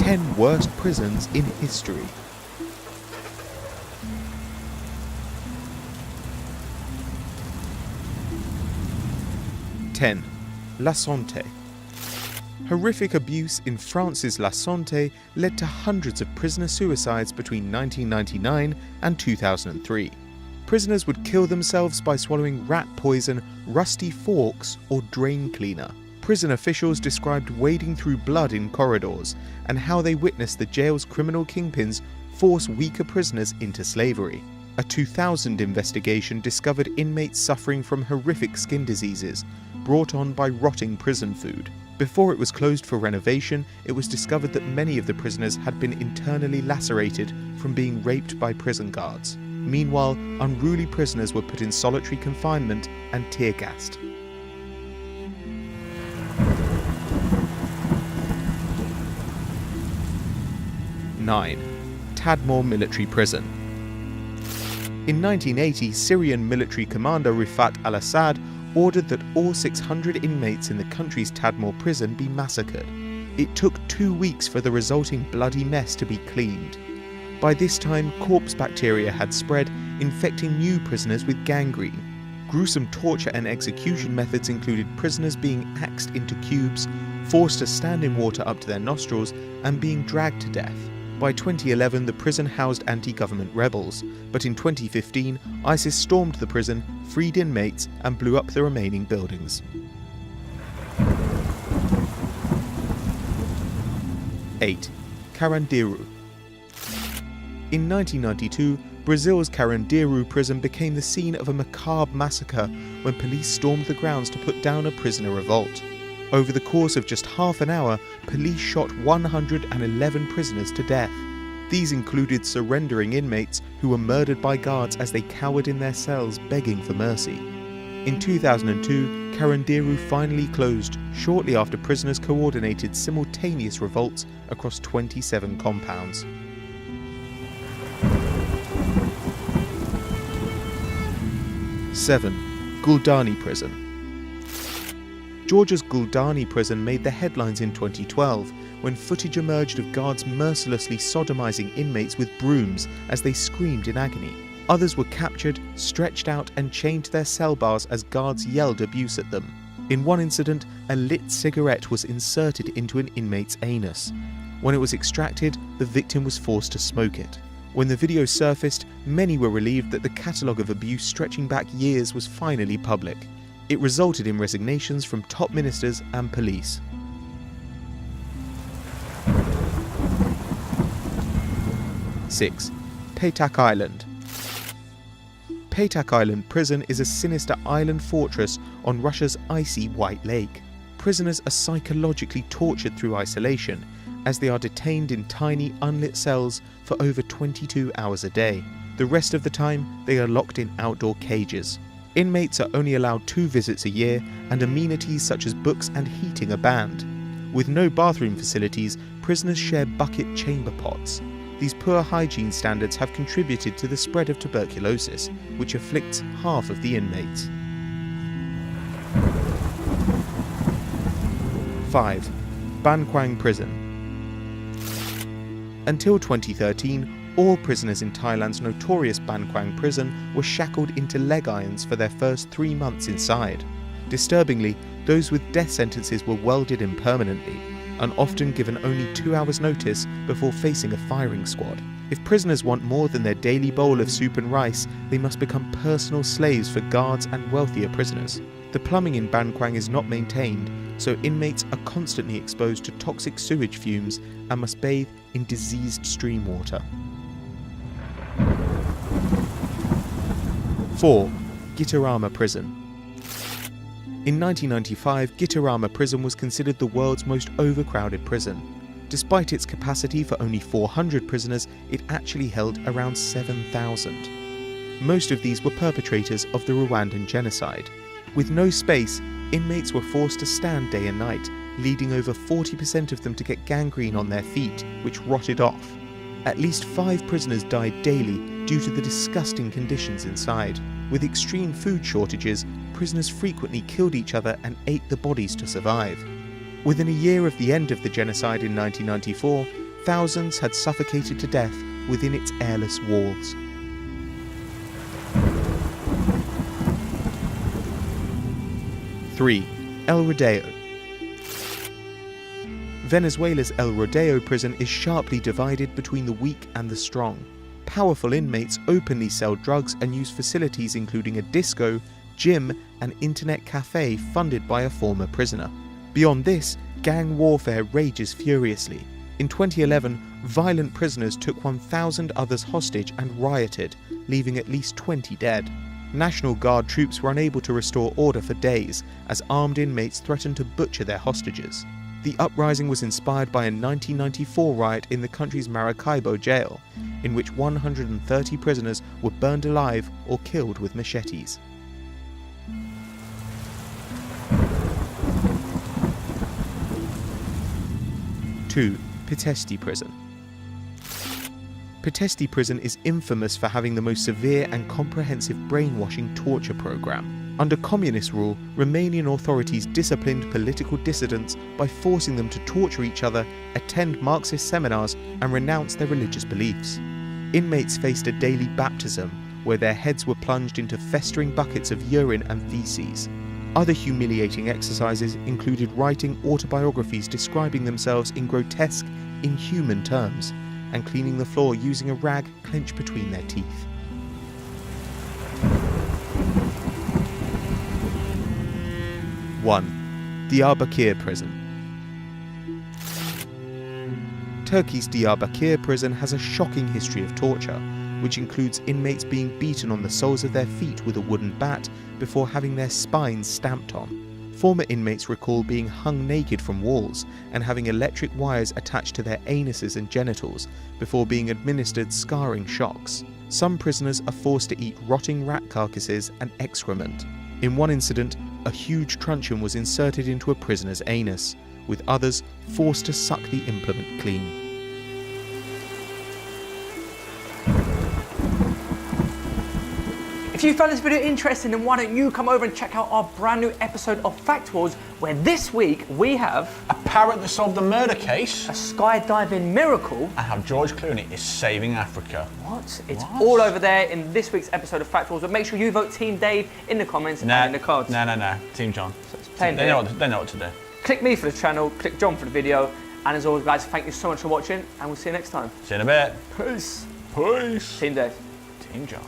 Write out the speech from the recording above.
10 worst prisons in history. 10. La Santé. Horrific abuse in France's La Santé led to hundreds of prisoner suicides between 1999 and 2003. Prisoners would kill themselves by swallowing rat poison, rusty forks, or drain cleaner. Prison officials described wading through blood in corridors and how they witnessed the jail's criminal kingpins force weaker prisoners into slavery. A 2000 investigation discovered inmates suffering from horrific skin diseases brought on by rotting prison food. Before it was closed for renovation, it was discovered that many of the prisoners had been internally lacerated from being raped by prison guards. Meanwhile, unruly prisoners were put in solitary confinement and tear-gassed. 9. Tadmor Military Prison. In 1980, Syrian military commander Rifat al-Assad ordered that all 600 inmates in the country's Tadmor prison be massacred. It took 2 weeks for the resulting bloody mess to be cleaned. By this time, corpse bacteria had spread, infecting new prisoners with gangrene. Gruesome torture and execution methods included prisoners being axed into cubes, forced to stand in water up to their nostrils, and being dragged to death. By 2011, the prison housed anti-government rebels, but in 2015, ISIS stormed the prison, freed inmates, and blew up the remaining buildings. 8. Carandiru. In 1992, Brazil's Carandiru prison became the scene of a macabre massacre when police stormed the grounds to put down a prisoner revolt. Over the course of just half an hour, police shot 111 prisoners to death. These included surrendering inmates who were murdered by guards as they cowered in their cells begging for mercy. In 2002, Carandiru finally closed shortly after prisoners coordinated simultaneous revolts across 27 compounds. 7. Guldani Prison. Georgia's Guldani prison made the headlines in 2012 when footage emerged of guards mercilessly sodomizing inmates with brooms as they screamed in agony. Others were captured, stretched out, and chained to their cell bars as guards yelled abuse at them. In one incident, a lit cigarette was inserted into an inmate's anus. When it was extracted, the victim was forced to smoke it. When the video surfaced, many were relieved that the catalogue of abuse stretching back years was finally public. It resulted in resignations from top ministers and police. 6. Paytak Island. Paytak Island prison is a sinister island fortress on Russia's icy White Lake. Prisoners are psychologically tortured through isolation, as they are detained in tiny, unlit cells for over 22 hours a day. The rest of the time, they are locked in outdoor cages. Inmates are only allowed 2 visits a year, and amenities such as books and heating are banned. With no bathroom facilities, prisoners share bucket chamber pots. These poor hygiene standards have contributed to the spread of tuberculosis, which afflicts half of the inmates. 5. Ban Quang Prison. Until 2013, all prisoners in Thailand's notorious Ban Quang prison were shackled into leg irons for their first 3 months inside. Disturbingly, those with death sentences were welded in permanently, and often given only 2 hours' notice before facing a firing squad. If prisoners want more than their daily bowl of soup and rice, they must become personal slaves for guards and wealthier prisoners. The plumbing in Ban Quang is not maintained, so inmates are constantly exposed to toxic sewage fumes and must bathe in diseased stream water. 4. Gitarama Prison. In 1995, Gitarama Prison was considered the world's most overcrowded prison. Despite its capacity for only 400 prisoners, it actually held around 7,000. Most of these were perpetrators of the Rwandan genocide. With no space, inmates were forced to stand day and night, leading over 40% of them to get gangrene on their feet, which rotted off. At least 5 prisoners died daily due to the disgusting conditions inside. With extreme food shortages, prisoners frequently killed each other and ate the bodies to survive. Within a year of the end of the genocide in 1994, thousands had suffocated to death within its airless walls. Three, El Rodeo. Venezuela's El Rodeo prison is sharply divided between the weak and the strong. Powerful inmates openly sell drugs and use facilities including a disco, gym, and internet cafe funded by a former prisoner. Beyond this, gang warfare rages furiously. In 2011, violent prisoners took 1,000 others hostage and rioted, leaving at least 20 dead. National Guard troops were unable to restore order for days as armed inmates threatened to butcher their hostages. The uprising was inspired by a 1994 riot in the country's Maracaibo jail, in which 130 prisoners were burned alive or killed with machetes. Two, Pitești Prison. Pitești Prison is infamous for having the most severe and comprehensive brainwashing torture program. Under communist rule, Romanian authorities disciplined political dissidents by forcing them to torture each other, attend Marxist seminars, and renounce their religious beliefs. Inmates faced a daily baptism, where their heads were plunged into festering buckets of urine and feces. Other humiliating exercises included writing autobiographies describing themselves in grotesque, inhuman terms, and cleaning the floor using a rag clenched between their teeth. One, Diyarbakir Prison. Turkey's Diyarbakir prison has a shocking history of torture, which includes inmates being beaten on the soles of their feet with a wooden bat before having their spines stamped on. Former inmates recall being hung naked from walls and having electric wires attached to their anuses and genitals before being administered scarring shocks. Some prisoners are forced to eat rotting rat carcasses and excrement. In one incident, a huge truncheon was inserted into a prisoner's anus, with others forced to suck the implement clean. If you found this video interesting, then why don't you come over and check out our brand new episode of Fact Wars, where this week we have a parrot that solved the murder case, a skydiving miracle, and how George Clooney is saving Africa. What? It's all over there in this week's episode of Fact Wars, but make sure you vote Team Dave in the comments and in the cards. No. Team John. So it's plain they know what to do. Click me for the channel, click John for the video, and as always guys, thank you so much for watching, and we'll see you next time. See you in a bit. Peace. Peace. Team Dave. Team John.